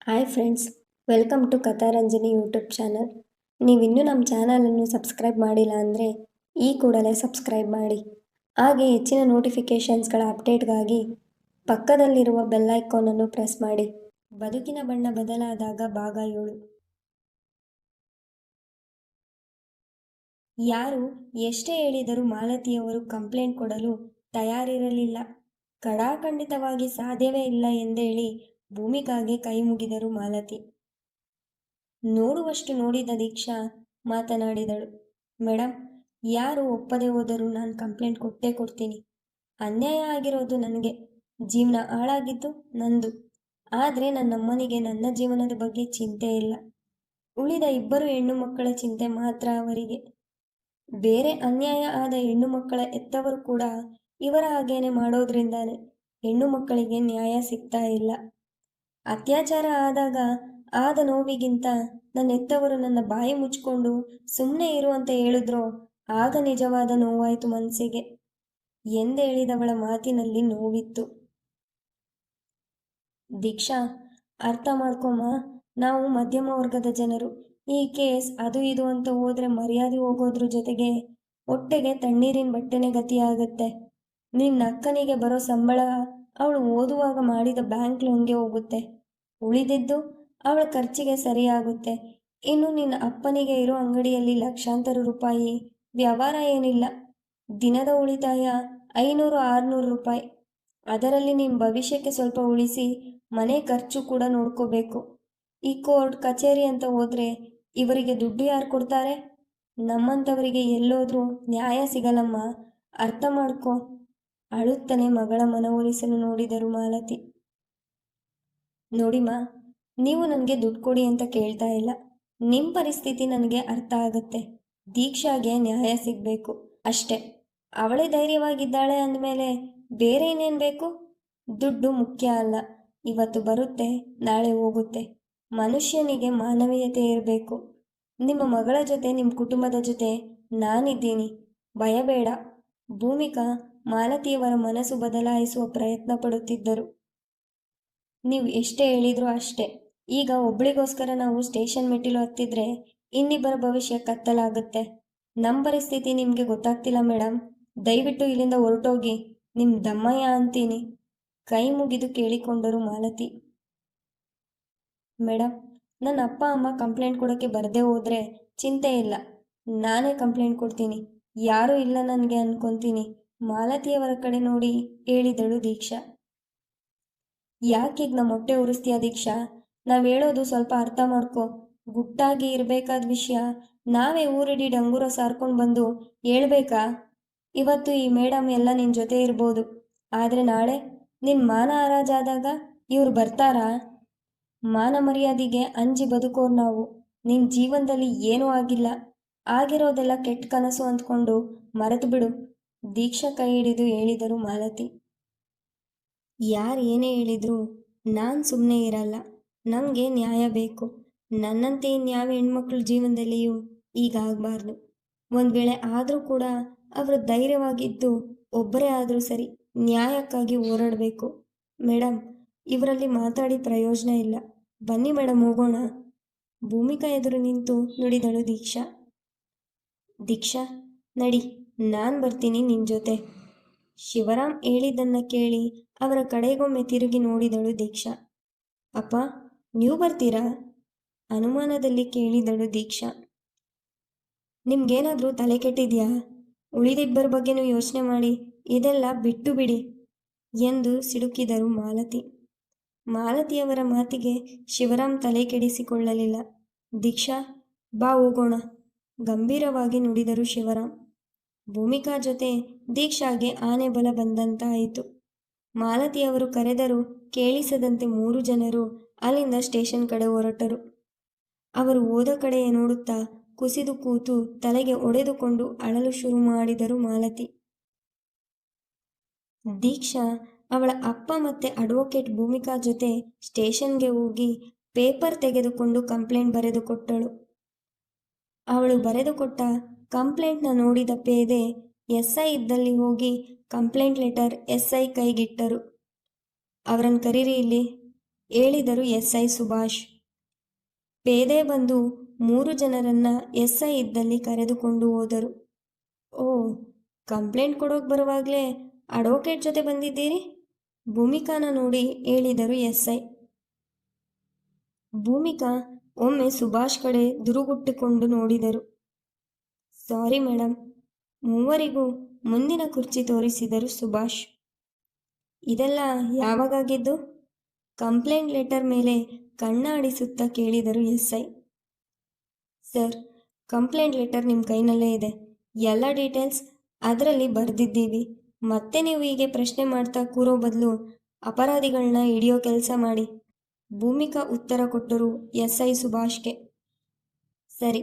Hi friends, welcome to Katharanjani YouTube channel. ನೀವಿನ್ನೂ ನಮ್ಮ ಚಾನಲನ್ನು ಸಬ್ಸ್ಕ್ರೈಬ್ ಮಾಡಿಲ್ಲ ಅಂದರೆ ಈ ಕೂಡಲೇ ಸಬ್ಸ್ಕ್ರೈಬ್ ಮಾಡಿ. ಹಾಗೆ ಹೆಚ್ಚಿನ ನೋಟಿಫಿಕೇಷನ್ಸ್ಗಳ ಅಪ್ಡೇಟ್ಗಾಗಿ ಪಕ್ಕದಲ್ಲಿರುವ ಬೆಲ್ ಐಕಾನನ್ನು ಪ್ರೆಸ್ ಮಾಡಿ. ಬದುಕಿನ ಬಣ್ಣ ಬದಲಾದಾಗ ಭಾಗ 7. ಯಾರು ಎಷ್ಟೇ ಹೇಳಿದರೂ ಮಾಲತಿಯವರು ಕಂಪ್ಲೇಂಟ್ ಕೊಡಲು ತಯಾರಿರಲಿಲ್ಲ. ಖಡಾಖಂಡಿತವಾಗಿ ಸಾಧ್ಯವೇ ಇಲ್ಲ ಎಂದೇಳಿ ಭೂಮಿಕಾಗೆ ಕೈ ಮುಗಿದರು ಮಾಲತಿ. ನೋಡುವಷ್ಟು ನೋಡಿದ ದೀಕ್ಷಾ ಮಾತನಾಡಿದಳು. ಮೇಡಮ್, ಯಾರು ಒಪ್ಪದೆ ಹೋದರೂ ನಾನು ಕಂಪ್ಲೇಂಟ್ ಕೊಟ್ಟೇ ಕೊಡ್ತೀನಿ. ಅನ್ಯಾಯ ಆಗಿರೋದು ನನಗೆ, ಜೀವನ ಹಾಳಾಗಿದ್ದು ನಂದು. ಆದರೆ ನನ್ನಮ್ಮನಿಗೆ ನನ್ನ ಜೀವನದ ಬಗ್ಗೆ ಚಿಂತೆ ಇಲ್ಲ. ಉಳಿದ ಇಬ್ಬರು ಹೆಣ್ಣು ಮಕ್ಕಳ ಚಿಂತೆ ಮಾತ್ರ ಅವರಿಗೆ. ಬೇರೆ ಅನ್ಯಾಯ ಆದ ಹೆಣ್ಣು ಮಕ್ಕಳ ಹೆತ್ತವರು ಕೂಡ ಇವರ ಹಾಗೇನೆ ಮಾಡೋದ್ರಿಂದಾನೆ ಹೆಣ್ಣು ಮಕ್ಕಳಿಗೆ ನ್ಯಾಯ ಸಿಗ್ತಾ ಇಲ್ಲ. ಅತ್ಯಾಚಾರ ಆದಾಗ ಆದ ನೋವಿಗಿಂತ ನನ್ನ ಹೆತ್ತವರು ನನ್ನ ಬಾಯಿ ಮುಚ್ಕೊಂಡು ಸುಮ್ಮನೆ ಇರು ಅಂತ ಹೇಳಿದ್ರೋ ಆಗ ನಿಜವಾದ ನೋವಾಯಿತು ಮನಸ್ಸಿಗೆ ಎಂದೇಳಿದವಳ ಮಾತಿನಲ್ಲಿ ನೋವಿತ್ತು. ದೀಕ್ಷಾ, ಅರ್ಥ ಮಾಡ್ಕೊಮ್ಮ, ನಾವು ಮಧ್ಯಮ ವರ್ಗದ ಜನರು. ಈ ಕೇಸ್ ಅದು ಇದು ಅಂತ ಹೋದ್ರೆ ಮರ್ಯಾದೆ ಹೋಗೋದ್ರ ಜೊತೆಗೆ ಹೊಟ್ಟೆಗೆ ತಣ್ಣೀರಿನ ಬಟ್ಟೆನೇ ಗತಿಯಾಗತ್ತೆ. ನಿನ್ನ ಅಕ್ಕನಿಗೆ ಬರೋ ಸಂಬಳ ಅವಳು ಓದುವಾಗ ಮಾಡಿದ ಬ್ಯಾಂಕ್ ಲೋನ್ಗೆ ಹೋಗುತ್ತೆ. ಉಳಿದಿದ್ದು ಅವಳ ಖರ್ಚಿಗೆ ಸರಿಯಾಗುತ್ತೆ. ಇನ್ನು ನಿನ್ನ ಅಪ್ಪನಿಗೆ ಇರೋ ಅಂಗಡಿಯಲ್ಲಿ ಲಕ್ಷಾಂತರ ರೂಪಾಯಿ ವ್ಯವಹಾರ ಏನಿಲ್ಲ. ದಿನದ ಉಳಿತಾಯ 500-600 ರೂಪಾಯಿ. ಅದರಲ್ಲಿ ನಿಮ್ಮ ಭವಿಷ್ಯಕ್ಕೆ ಸ್ವಲ್ಪ ಉಳಿಸಿ ಮನೆ ಖರ್ಚು ಕೂಡ ನೋಡ್ಕೋಬೇಕು. ಈ ಕೋರ್ಟ್ ಕಚೇರಿ ಅಂತ ಹೋದ್ರೆ ಇವರಿಗೆ ದುಡ್ಡು ಯಾರು ಕೊಡ್ತಾರೆ? ನಮ್ಮಂಥವರಿಗೆ ಎಲ್ಲೋದ್ರೂ ನ್ಯಾಯ ಸಿಗಲ್ಲಮ್ಮ, ಅರ್ಥ ಮಾಡ್ಕೊ. ಅಳುತ್ತಲೇ ಮಗಳ ಮನವೊಲಿಸಲು ನೋಡಿದರು ಮಾಲತಿ. ನೋಡಿಮ್ಮ, ನೀವು ನನಗೆ ದುಡ್ಡು ಕೊಡಿ ಅಂತ ಕೇಳ್ತಾ ಇಲ್ಲ. ನಿಮ್ಮ ಪರಿಸ್ಥಿತಿ ನನಗೆ ಅರ್ಥ ಆಗುತ್ತೆ. ದೀಕ್ಷಾಗೆ ನ್ಯಾಯ ಸಿಗಬೇಕು ಅಷ್ಟೆ. ಅವಳೇ ಧೈರ್ಯವಾಗಿದ್ದಾಳೆ ಅಂದಮೇಲೆ ಬೇರೆ ಇನ್ನೇನು ಬೇಕು? ದುಡ್ಡು ಮುಖ್ಯ ಅಲ್ಲ. ಇವತ್ತು ಬರುತ್ತೆ, ನಾಳೆ ಹೋಗುತ್ತೆ. ಮನುಷ್ಯನಿಗೆ ಮಾನವೀಯತೆ ಇರಬೇಕು. ನಿಮ್ಮ ಮಗಳ ಜೊತೆ, ನಿಮ್ಮ ಕುಟುಂಬದ ಜೊತೆ ನಾನಿದ್ದೀನಿ, ಭಯಬೇಡ. ಭೂಮಿಕಾ ಮಾಲತಿಯವರ ಮನಸ್ಸು ಬದಲಾಯಿಸುವ ಪ್ರಯತ್ನ ಪಡುತ್ತಿದ್ದರು. ನೀವು ಎಷ್ಟೇ ಹೇಳಿದ್ರು ಅಷ್ಟೇ. ಈಗ ಒಬ್ಳಿಗೋಸ್ಕರ ನಾವು ಸ್ಟೇಷನ್ ಮೆಟ್ಟಿಲು ಹತ್ತಿದ್ರೆ ಇನ್ನಿಬ್ಬರ ಭವಿಷ್ಯ ಕತ್ತಲಾಗುತ್ತೆ. ನಮ್ಮ ಪರಿಸ್ಥಿತಿ ನಿಮಗೆ ಗೊತ್ತಾಗ್ತಿಲ್ಲ ಮೇಡಮ್. ದಯವಿಟ್ಟು ಇಲ್ಲಿಂದ ಹೊರಟೋಗಿ. ನಿಮ್ಮ ದಮ್ಮಯ್ಯ ಅಂತೀನಿ. ಕೈ ಮುಗಿದು ಕೇಳಿಕೊಂಡರು ಮಾಲತಿ. ಮೇಡಮ್, ನನ್ನ ಅಪ್ಪ ಅಮ್ಮ ಕಂಪ್ಲೇಂಟ್ ಕೊಡೋಕ್ಕೆ ಬರದೇ ಹೋದರೆ ಚಿಂತೆ ಇಲ್ಲ, ನಾನೇ ಕಂಪ್ಲೇಂಟ್ ಕೊಡ್ತೀನಿ. ಯಾರೂ ಇಲ್ಲ ನನಗೆ ಅನ್ಕೊತೀನಿ. ಮಾಲತಿಯವರ ಕಡೆ ನೋಡಿ ಹೇಳಿದಳು ದೀಕ್ಷಾ. ಯಾಕೀಗ ನಮ್ಮ ಹೊಟ್ಟೆ ಉರಿಸ್ತೀಯ ದೀಕ್ಷಾ? ನಾವು ಹೇಳೋದು ಸ್ವಲ್ಪ ಅರ್ಥ ಮಾಡ್ಕೊ. ಗುಟ್ಟಾಗಿ ಇರಬೇಕಾದ ವಿಷಯ ನಾವೇ ಊರಿಡಿ ಡಂಗೂರ ಸಾರ್ಕೊಂಡು ಬಂದು ಹೇಳ್ಬೇಕಾ? ಇವತ್ತು ಈ ಮೇಡಮ್ ಎಲ್ಲ ನಿನ್ನ ಜೊತೆ ಇರ್ಬೋದು, ಆದರೆ ನಾಳೆ ನಿನ್ನ ಮಾನ ಹರಾಜಾದಾಗ ಇವ್ರು ಬರ್ತಾರಾ? ಮಾನ ಮರ್ಯಾದೆಗೆ ಅಂಜಿ ಬದುಕೋರು ನಾವು. ನಿನ್ನ ಜೀವನದಲ್ಲಿ ಏನೂ ಆಗಿಲ್ಲ, ಆಗಿರೋದೆಲ್ಲ ಕೆಟ್ಟ ಕನಸು ಅಂದ್ಕೊಂಡು ಮರೆತು ಬಿಡು. ದೀಕ್ಷಾ ಕೈ ಹಿಡಿದು ಹೇಳಿದರು ಮಾಲತಿ. ಯಾರು ಏನೇ ಹೇಳಿದ್ರು ನಾನು ಸುಮ್ಮನೆ ಇರಲ್ಲ. ನಮಗೆ ನ್ಯಾಯ ಬೇಕು. ನನ್ನಂತೆ ಇನ್ಯಾವ ಹೆಣ್ಮಕ್ಳ ಜೀವನದಲ್ಲಿಯೂ ಈಗಾಗಬಾರ್ದು. ಒಂದು ವೇಳೆ ಆದರೂ ಕೂಡ ಅವರು ಧೈರ್ಯವಾಗಿದ್ದು ಒಬ್ಬರೇ ಆದರೂ ಸರಿ ನ್ಯಾಯಕ್ಕಾಗಿ ಹೋರಾಡಬೇಕು. ಮೇಡಮ್, ಇವರಲ್ಲಿ ಮಾತಾಡಿ ಪ್ರಯೋಜನ ಇಲ್ಲ. ಬನ್ನಿ ಮೇಡಮ್, ಹೋಗೋಣ. ಭೂಮಿಕಾ ಎದುರು ನಿಂತು ನುಡಿದಳು ದೀಕ್ಷಾ. ದೀಕ್ಷಾ, ನಡಿ, ನಾನು ಬರ್ತೀನಿ ನಿನ್ನ ಜೊತೆ. ಶಿವರಾಮ್ ಹೇಳಿದ್ದನ್ನು ಕೇಳಿ ಅವರ ಕಡೆಗೊಮ್ಮೆ ತಿರುಗಿ ನೋಡಿದಳು ದೀಕ್ಷಾ. ಅಪ್ಪ, ನೀವು ಬರ್ತೀರಾ? ಅನುಮಾನದಲ್ಲಿ ಕೇಳಿದಳು ದೀಕ್ಷಾ. ನಿಮ್ಗೇನಾದರೂ ತಲೆ ಕೆಟ್ಟಿದೆಯಾ? ಉಳಿದಿಬ್ಬರ ಬಗ್ಗೆನೂ ಯೋಚನೆ ಮಾಡಿ ಇದೆಲ್ಲ ಬಿಟ್ಟು ಬಿಡಿ ಎಂದು ಸಿಡುಕಿದರು ಮಾಲತಿ. ಮಾಲತಿಯವರ ಮಾತಿಗೆ ಶಿವರಾಮ್ ತಲೆ ಕೆಡಿಸಿಕೊಳ್ಳಲಿಲ್ಲ. ದೀಕ್ಷಾ, ಬಾ ಹೋಗೋಣ, ಗಂಭೀರವಾಗಿ ನುಡಿದರು ಶಿವರಾಮ್. ಭೂಮಿಕಾ ಜೊತೆ ದೀಕ್ಷಾಗೆ ಆನೆ ಬಲ ಬಂದಂತಾಯಿತು. ಮಾಲತಿಯವರು ಕರೆದರೂ ಕೇಳಿಸದಂತೆ 3 ಜನರು ಅಲ್ಲಿಂದ ಸ್ಟೇಷನ್ ಕಡೆ ಹೊರಟರು. ಅವರು ಹೋದ ಕಡೆ ನೋಡುತ್ತಾ ಕುಸಿದು ಕೂತು ತಲೆಗೆ ಒಡೆದುಕೊಂಡು ಅಳಲು ಶುರು ಮಾಡಿದರು ಮಾಲತಿ. ದೀಕ್ಷಾ ಅವಳ ಅಪ್ಪ ಮತ್ತೆ ಅಡ್ವೊಕೇಟ್ ಭೂಮಿಕಾ ಜೊತೆ ಸ್ಟೇಷನ್ಗೆ ಹೋಗಿ ಪೇಪರ್ ತೆಗೆದುಕೊಂಡು ಕಂಪ್ಲೇಂಟ್ ಬರೆದುಕೊಟ್ಟಳು. ಅವಳು ಬರೆದುಕೊಟ್ಟ ಕಂಪ್ಲೇಂಟ್ನ ನೋಡಿದ ಪೇದೆ SI ಇದ್ದಲ್ಲಿ ಹೋಗಿ ಕಂಪ್ಲೇಂಟ್ ಲೆಟರ್ SI ಕೈಗಿಟ್ಟರು. ಅವರನ್ನು ಕರೀರಿ ಇಲ್ಲಿ ಹೇಳಿದರು ಎಸ್ಐ ಸುಭಾಷ್. ಪೇದೆ ಬಂದು 3 ಜನರನ್ನ ಎಸ್ಐ ಇದ್ದಲ್ಲಿ ಕರೆದುಕೊಂಡು ಹೋದರು. ಓ, ಕಂಪ್ಲೇಂಟ್ ಕೊಡೋಕೆ ಬರುವಾಗಲೇ ಅಡ್ವೊಕೇಟ್ ಜೊತೆ ಬಂದಿದ್ದೀರಿ? ಭೂಮಿಕಾನ ನೋಡಿ ಹೇಳಿದರು ಎಸ್ಐ. ಭೂಮಿಕಾ ಒಮ್ಮೆ ಸುಭಾಷ್ ಕಡೆ ದುರುಗುಟ್ಟಿಕೊಂಡು ನೋಡಿದರು. Sorry madam. ಮೂವರಿಗೂ ಮುಂದಿನ ಕುರ್ಚಿ ತೋರಿಸಿದರು ಸುಭಾಷ್. ಇದೆಲ್ಲ ಯಾವಾಗಾಗಿದ್ದು? ಕಂಪ್ಲೇಂಟ್ ಲೆಟರ್ ಮೇಲೆ ಕಣ್ಣಾಡಿಸುತ್ತಾ ಕೇಳಿದರು ಎಸ್ಐ. ಸರ್, ಕಂಪ್ಲೇಂಟ್ ಲೆಟರ್ ನಿಮ್ಮ ಕೈನಲ್ಲೇ ಇದೆ. ಎಲ್ಲ ಡೀಟೇಲ್ಸ್ ಅದರಲ್ಲಿ ಬರೆದಿದ್ದೀವಿ. ಮತ್ತೆ ನೀವು ಹೀಗೆ ಪ್ರಶ್ನೆ ಮಾಡ್ತಾ ಕೂರೋ ಬದಲು ಅಪರಾಧಿಗಳನ್ನ ಹಿಡಿಯೋ ಕೆಲಸ ಮಾಡಿ. ಭೂಮಿಕಾ ಉತ್ತರ ಕೊಟ್ಟರು ಎಸ್ಐ ಸುಭಾಷ್ಗೆ. ಸರಿ,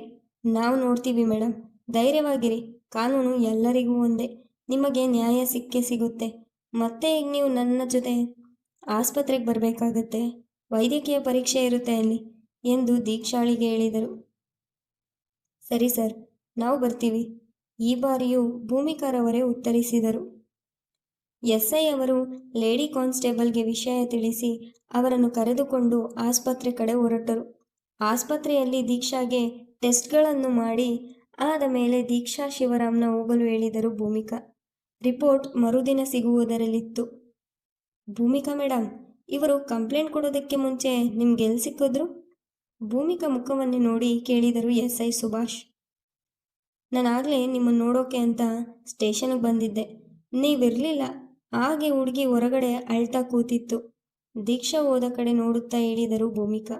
ನಾವು ನೋಡ್ತೀವಿ ಮೇಡಮ್. ಧೈರ್ಯವಾಗಿರಿ. ಕಾನೂನು ಎಲ್ಲರಿಗೂ ಒಂದೇ. ನಿಮಗೆ ನ್ಯಾಯ ಸಿಕ್ಕೇ ಸಿಗುತ್ತೆ. ಮತ್ತೆ ಈಗ ನೀವು ನನ್ನ ಜೊತೆ ಆಸ್ಪತ್ರೆಗೆ ಬರಬೇಕಾಗತ್ತೆ. ವೈದ್ಯಕೀಯ ಪರೀಕ್ಷೆ ಇರುತ್ತೆ ಅಲ್ಲಿ ಎಂದು ದೀಕ್ಷಾಳಿಗೆ ಹೇಳಿದರು. ಸರಿ ಸರ್, ನಾವು ಬರ್ತೀವಿ. ಈ ಬಾರಿಯೂ ಭೂಮಿಕಾರವರೇ ಉತ್ತರಿಸಿದರು. ಎಸ್ಐ ಅವರು ಲೇಡಿ ಕಾನ್ಸ್ಟೇಬಲ್ಗೆ ವಿಷಯ ತಿಳಿಸಿ ಅವರನ್ನು ಕರೆದುಕೊಂಡು ಆಸ್ಪತ್ರೆ ಕಡೆ ಹೊರಟರು. ಆಸ್ಪತ್ರೆಯಲ್ಲಿ ದೀಕ್ಷಾಗೆ ಟೆಸ್ಟ್ಗಳನ್ನು ಮಾಡಿ ಆದ ಮೇಲೆ ದೀಕ್ಷಾ ಶಿವರಾಮ್ನ ಹೋಗಲು ಹೇಳಿದರು ಭೂಮಿಕಾ. ರಿಪೋರ್ಟ್ ಮರುದಿನ ಸಿಗುವುದರಲ್ಲಿತ್ತು. ಭೂಮಿಕಾ ಮೇಡಮ್, ಇವರು ಕಂಪ್ಲೇಂಟ್ ಕೊಡೋದಕ್ಕೆ ಮುಂಚೆ ನಿಮ್ಗೆಲ್ಲಿ ಸಿಕ್ಕಿದ್ರು? ಭೂಮಿಕಾ ಮುಖವನ್ನೇ ನೋಡಿ ಕೇಳಿದರು ಎಸ್ಐ ಸುಭಾಷ್. ನಾನಾಗಲೇ ನಿಮ್ಮನ್ನು ನೋಡೋಕೆ ಅಂತ ಸ್ಟೇಷನ್ಗೆ ಬಂದಿದ್ದೆ. ನೀವಿರಲಿಲ್ಲ. ಹಾಗೆ ಹುಡುಗಿ ಹೊರಗಡೆ ಅಳ್ತಾ ಕೂತಿತ್ತು. ದೀಕ್ಷಾ ಹೋದ ಕಡೆ ನೋಡುತ್ತಾ ಹೇಳಿದರು ಭೂಮಿಕಾ.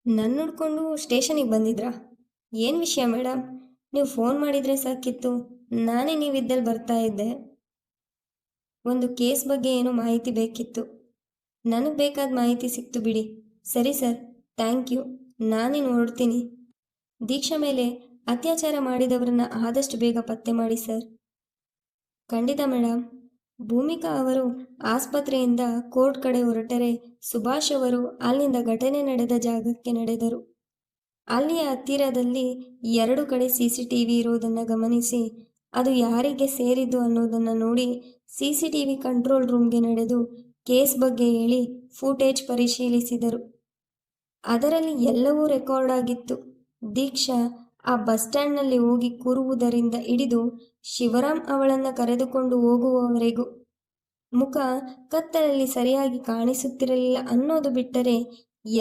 ನನ್ನ ಹುಡ್ಕೊಂಡು ಸ್ಟೇಷನಿಗೆ ಬಂದಿದ್ರಾ? ಏನು ವಿಷಯ ಮೇಡಮ್? ನೀವು ಫೋನ್ ಮಾಡಿದರೆ ಸಾಕಿತ್ತು. ನಾನೇ ನೀವಿದ್ದಲ್ಲಿ ಬರ್ತಾ ಇದ್ದೆ. ಒಂದು ಕೇಸ್ ಬಗ್ಗೆ ಏನೋ ಮಾಹಿತಿ ಬೇಕಿತ್ತು. ನನಗೆ ಬೇಕಾದ ಮಾಹಿತಿ ಸಿಕ್ತು ಬಿಡಿ. ಸರಿ ಸರ್, ಥ್ಯಾಂಕ್ ಯು. ನಾನೇನು ಹೊರಡ್ತೀನಿ. ದೀಕ್ಷಾ ಮೇಲೆ ಅತ್ಯಾಚಾರ ಮಾಡಿದವರನ್ನ ಆದಷ್ಟು ಬೇಗ ಪತ್ತೆ ಮಾಡಿ ಸರ್. ಖಂಡಿತ ಮೇಡಮ್. ಭೂಮಿಕಾ ಅವರು ಆಸ್ಪತ್ರೆಯಿಂದ ಕೋರ್ಟ್ ಕಡೆ ಹೊರಟರೆ ಸುಭಾಷ್ ಅವರು ಅಲ್ಲಿಂದ ಘಟನೆ ನಡೆದ ಜಾಗಕ್ಕೆ ನಡೆದರು. ಅಲ್ಲಿಯ ಹತ್ತಿರದಲ್ಲಿ 2 ಕಡೆ CCTV ಇರೋದನ್ನು ಗಮನಿಸಿ ಅದು ಯಾರಿಗೆ ಸೇರಿದ್ದು ಅನ್ನೋದನ್ನು ನೋಡಿ CCTV ಕಂಟ್ರೋಲ್ ರೂಮ್ಗೆ ನಡೆದು ಕೇಸ್ ಬಗ್ಗೆ ಹೇಳಿ ಫೂಟೇಜ್ ಪರಿಶೀಲಿಸಿದರು. ಅದರಲ್ಲಿ ಎಲ್ಲವೂ ರೆಕಾರ್ಡ್ ಆಗಿತ್ತು. ದೀಕ್ಷಾ ಆ ಬಸ್ ಸ್ಟ್ಯಾಂಡ್ನಲ್ಲಿ ಹೋಗಿ ಕೂರುವುದರಿಂದ ಹಿಡಿದು ಶಿವರಾಮ್ ಅವಳನ್ನು ಕರೆದುಕೊಂಡು ಹೋಗುವವರೆಗೂ ಮುಖ ಕತ್ತಲಲ್ಲಿ ಸರಿಯಾಗಿ ಕಾಣಿಸುತ್ತಿರಲಿಲ್ಲ ಅನ್ನೋದು ಬಿಟ್ಟರೆ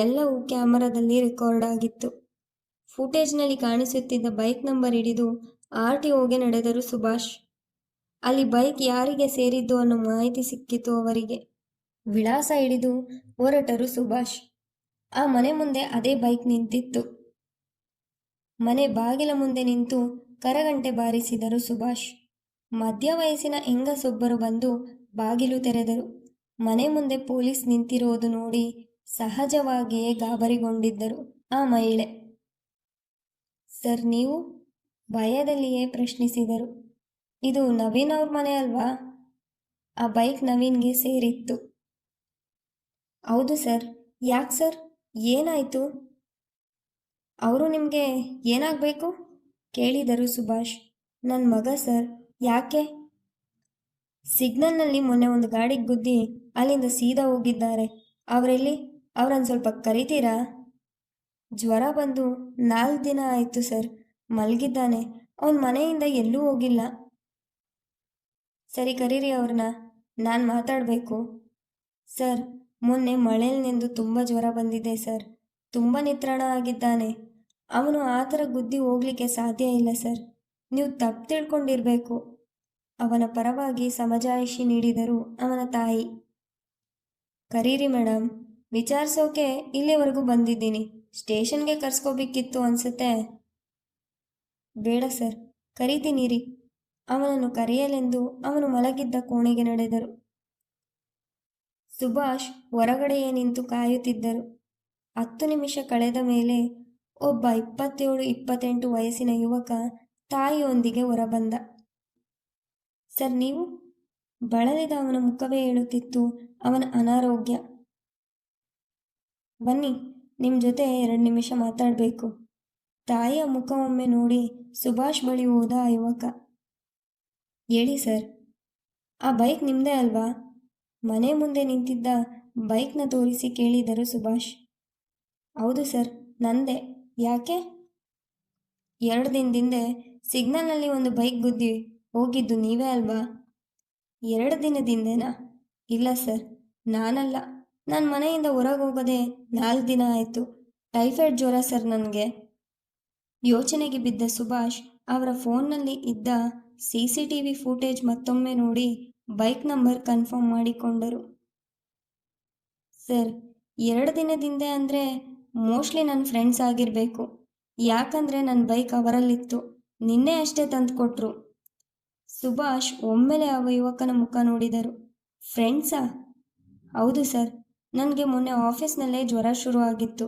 ಎಲ್ಲವೂ ಕ್ಯಾಮರಾದಲ್ಲಿ ರೆಕಾರ್ಡ್ ಆಗಿತ್ತು. ಫುಟೇಜ್ನಲ್ಲಿ ಕಾಣಿಸುತ್ತಿದ್ದ ಬೈಕ್ ನಂಬರ್ ಹಿಡಿದು RTOಗೆ ನಡೆದರು ಸುಭಾಷ್. ಅಲ್ಲಿ ಬೈಕ್ ಯಾರಿಗೆ ಸೇರಿದ್ದು ಅನ್ನೋ ಮಾಹಿತಿ ಸಿಕ್ಕಿತು ಅವರಿಗೆ. ವಿಳಾಸ ಹಿಡಿದು ಹೊರಟರು ಸುಭಾಷ್. ಆ ಮನೆ ಮುಂದೆ ಅದೇ ಬೈಕ್ ನಿಂತಿತ್ತು. ಮನೆ ಬಾಗಿಲ ಮುಂದೆ ನಿಂತು ಕರಗಂಟೆ ಬಾರಿಸಿದರು ಸುಭಾಷ್. ಮಧ್ಯ ವಯಸ್ಸಿನ ಹೆಂಗಸೊಬ್ಬರು ಬಂದು ಬಾಗಿಲು ತೆರೆದರು. ಮನೆ ಮುಂದೆ ಪೊಲೀಸ್ ನಿಂತಿರೋದು ನೋಡಿ ಸಹಜವಾಗಿಯೇ ಗಾಬರಿಗೊಂಡಿದ್ದರು ಆ ಮಹಿಳೆ. ಸರ್, ನೀವು? ಭಯದಲ್ಲಿಯೇ ಪ್ರಶ್ನಿಸಿದರು. ಇದು ನವೀನ್ ಅವ್ರ ಮನೆ ಅಲ್ವಾ? ಆ ಬೈಕ್ ನವೀನ್ಗೆ ಸೇರಿತ್ತು. ಹೌದು ಸರ್. ಯಾಕೆ ಸರ್, ಏನಾಯಿತು? ಅವರು ನಿಮಗೆ ಏನಾಗಬೇಕು ಕೇಳಿದರು ಸುಭಾಷ್. ನನ್ನ ಮಗ ಸರ್. ಯಾಕೆ? ಸಿಗ್ನಲ್ನಲ್ಲಿ ಮೊನ್ನೆ ಒಂದು ಗಾಡಿಗೆ ಗುದ್ದಿ ಅಲ್ಲಿಂದ ಸೀದಾ ಹೋಗಿದ್ದಾರೆ. ಅವರೆಲ್ಲಿ? ಅವರನ್ನು ಸ್ವಲ್ಪ ಕರೀತೀರಾ? ಜ್ವರ ಬಂದು 4 ದಿನ ಆಯಿತು ಸರ್. ಮಲಗಿದ್ದಾನೆ. ಅವನ ಮನೆಯಿಂದ ಎಲ್ಲೂ ಹೋಗಿಲ್ಲ. ಸರಿ, ಕರೀರಿ ಅವ್ರನ್ನ. ನಾನು ಮಾತಾಡಬೇಕು. ಸರ್, ಮೊನ್ನೆ ಮಳೇಲಿ ನೆಂದು ತುಂಬ ಜ್ವರ ಬಂದಿದೆ ಸರ್. ತುಂಬ ನಿತ್ರಾಣ ಆಗಿದ್ದಾನೆ. ಅವನು ಆ ಥರ ಗುದ್ದಿ ಹೋಗಲಿಕ್ಕೆ ಸಾಧ್ಯ ಇಲ್ಲ ಸರ್. ನೀವು ತಪ್ಪು ತಿಳ್ಕೊಂಡಿರಬೇಕು. ಅವನ ಪರವಾಗಿ ಸಮಜಾಯಿಷಿ ನೀಡಿದರು ಅವನ ತಾಯಿ. ಕರೀರಿ ಮೇಡಮ್. ವಿಚಾರಿಸೋಕೆ ಇಲ್ಲಿವರೆಗೂ ಬಂದಿದ್ದೀನಿ. ಸ್ಟೇಷನ್ಗೆ ಕರ್ಸ್ಕೋಬೇಕಿತ್ತು ಅನಿಸುತ್ತೆ. ಬೇಡ ಸರ್, ಕರೀತೀನಿರಿ. ಅವನನ್ನು ಕರೆಯಲೆಂದು ಅವನು ಮಲಗಿದ್ದ ಕೋಣೆಗೆ ನಡೆದರು. ಸುಭಾಷ್ ಹೊರಗಡೆಯೇ ನಿಂತು ಕಾಯುತ್ತಿದ್ದರು. 10 ನಿಮಿಷ ಕಳೆದ ಮೇಲೆ ಒಬ್ಬ 27-28 ವಯಸ್ಸಿನ ಯುವಕ ತಾಯಿಯೊಂದಿಗೆ ಹೊರಬಂದ. ಸರ್, ನೀವು? ಬಳಲಿದ ಅವನ ಮುಖವೇ ಹೇಳುತ್ತಿತ್ತು ಅವನ ಅನಾರೋಗ್ಯ. ಬನ್ನಿ, ನಿಮ್ಮ ಜೊತೆ 2 ನಿಮಿಷ ಮಾತಾಡಬೇಕು. ತಾಯಿಯ ಮುಖವೊಮ್ಮೆ ನೋಡಿ ಸುಭಾಷ್ ಬಳಿ ಹೋದ ಆ ಯುವಕ. ಹೇಳಿ ಸರ್. ಆ ಬೈಕ್ ನಿಮ್ಮದೇ ಅಲ್ವಾ? ಮನೆ ಮುಂದೆ ನಿಂತಿದ್ದ ಬೈಕ್ನ ತೋರಿಸಿ ಕೇಳಿದರು ಸುಭಾಷ್. ಹೌದು ಸರ್, ನಂದೇ. ಯಾಕೆ? 2 ದಿನದಿಂದೆ ಸಿಗ್ನಲ್ನಲ್ಲಿ ಒಂದು ಬೈಕ್ ಗುದ್ದಿ ಹೋಗಿದ್ದು ನೀವೇ ಅಲ್ವಾ? 2 ದಿನದಿಂದನಾ? ಇಲ್ಲ ಸರ್, ನಾನಲ್ಲ. ನನ್ನ ಮನೆಯಿಂದ ಹೊರಗೆ ಹೋಗೋದೇ 4 ದಿನ ಆಯಿತು. ಟೈಫಾಯ್ಡ್ ಜ್ವರ ಸರ್ ನನಗೆ. ಯೋಚನೆಗೆ ಬಿದ್ದ ಸುಭಾಷ್ ಅವರ ಫೋನ್ನಲ್ಲಿ ಇದ್ದ CCTV ಫುಟೇಜ್ ಮತ್ತೊಮ್ಮೆ ನೋಡಿ ಬೈಕ್ ನಂಬರ್ ಕನ್ಫರ್ಮ್ ಮಾಡಿಕೊಂಡರು. ಸರ್, 2 ದಿನದಿಂದ ಅಂದರೆ ಮೋಸ್ಟ್ಲಿ ನನ್ನ ಫ್ರೆಂಡ್ಸ್ ಆಗಿರಬೇಕು. ಯಾಕಂದರೆ ನನ್ನ ಬೈಕ್ ಅವರಲ್ಲಿತ್ತು. ನಿನ್ನೆ ಅಷ್ಟೇ ತಂದುಕೊಟ್ರು. ಸುಭಾಷ್ ಒಮ್ಮೆಲೆ ಆ ಯುವಕನ ಮುಖ ನೋಡಿದರು. ಫ್ರೆಂಡ್ಸಾ? ಹೌದು ಸರ್, ನನಗೆ ಮೊನ್ನೆ ಆಫೀಸ್ನಲ್ಲೇ ಜ್ವರ ಶುರು ಆಗಿತ್ತು.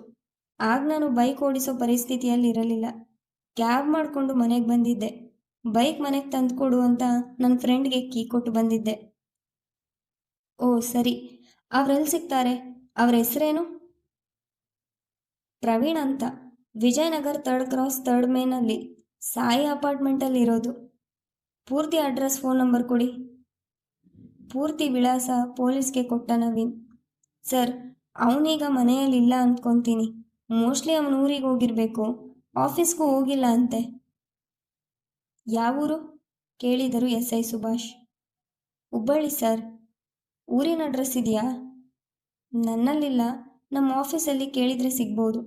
ಆಗ ನಾನು ಬೈಕ್ ಓಡಿಸೋ ಪರಿಸ್ಥಿತಿಯಲ್ಲಿ ಇರಲಿಲ್ಲ. ಕ್ಯಾಬ್ ಮಾಡಿಕೊಂಡು ಮನೆಗೆ ಬಂದಿದ್ದೆ. ಬೈಕ್ ಮನೆಗೆ ತಂದುಕೊಡು ಅಂತ ನನ್ನ ಫ್ರೆಂಡ್ಗೆ ಕೀ ಕೊಟ್ಟು ಬಂದಿದ್ದೆ. ಓ ಸರಿ, ಅವರೆಲ್ಲಿ ಸಿಗ್ತಾರೆ? ಅವ್ರ ಹೆಸರೇನು? ಪ್ರವೀಣ್ ಅಂತ. ವಿಜಯನಗರ್ 3rd ಕ್ರಾಸ್ 3rd ಮೇನಲ್ಲಿ ಸಾಯಿ ಅಪಾರ್ಟ್ಮೆಂಟಲ್ಲಿ ಇರೋದು. ಪೂರ್ತಿ ಅಡ್ರೆಸ್, ಫೋನ್ ನಂಬರ್ ಕೊಡಿ. ಪೂರ್ತಿ ವಿಳಾಸ ಪೊಲೀಸ್ಗೆ ಕೊಟ್ಟ ನವೀನ್. ಸರ್, ಅವನೀಗ ಮನೆಯಲ್ಲಿಲ್ಲ ಅಂದ್ಕೊತೀನಿ. ಮೋಸ್ಟ್ಲಿ ಅವನು ಊರಿಗೆ ಹೋಗಿರಬೇಕು. ಆಫೀಸ್ಗೂ ಹೋಗಿಲ್ಲ ಅಂತೆ. ಯಾವೂರು? ಕೇಳಿದರು SI ಸುಭಾಷ್. ಹುಬ್ಬಳ್ಳಿ ಸರ್. ಊರಿನ ಅಡ್ರೆಸ್ ಇದೆಯಾ? ನನ್ನಲ್ಲಿಲ್ಲ. ನಮ್ಮ ಆಫೀಸಲ್ಲಿ ಕೇಳಿದರೆ ಸಿಗ್ಬೋದು.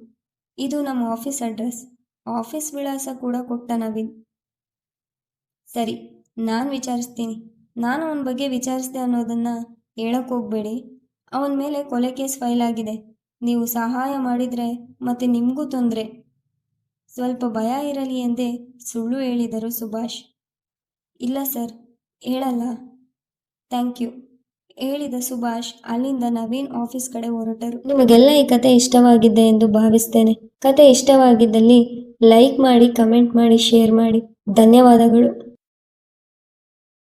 ಇದು ನಮ್ಮ ಆಫೀಸ್ ಅಡ್ರೆಸ್. ಆಫೀಸ್ ವಿಳಾಸ ಕೂಡ ಕೊಟ್ಟ ನವೀನ್. ಸರಿ, ನಾನು ವಿಚಾರಿಸ್ತೀನಿ. ನಾನು ಅವನ ಬಗ್ಗೆ ವಿಚಾರಿಸಿದೆ ಅನ್ನೋದನ್ನು ಹೇಳಕ್ಕೆ ಹೋಗಬೇಡಿ. ಅವನ ಮೇಲೆ ಕೊಲೆ ಕೇಸ್ ಫೈಲ್ ಆಗಿದೆ. ನೀವು ಸಹಾಯ ಮಾಡಿದರೆ ಮತ್ತೆ ನಿಮಗೂ ತೊಂದರೆ. ಸ್ವಲ್ಪ ಭಯ ಇರಲಿ ಎಂದೇ ಸುಳ್ಳು ಹೇಳಿದರು ಸುಭಾಷ್. ಇಲ್ಲ ಸರ್, ಹೇಳಲ್ಲ. ಥ್ಯಾಂಕ್ ಯು ಹೇಳಿದ ಸುಭಾಷ್ ಅಲ್ಲಿಂದ ನವೀನ್ ಆಫೀಸ್ ಕಡೆ ಹೊರಟರು. ನಿಮಗೆಲ್ಲ ಈ ಕತೆ ಇಷ್ಟವಾಗಿದ್ದೆ ಎಂದು ಭಾವಿಸ್ತೇನೆ. ಕತೆ ಇಷ್ಟವಾಗಿದ್ದಲ್ಲಿ ಲೈಕ್ ಮಾಡಿ, ಕಮೆಂಟ್ ಮಾಡಿ, ಶೇರ್ ಮಾಡಿ. ಧನ್ಯವಾದಗಳು.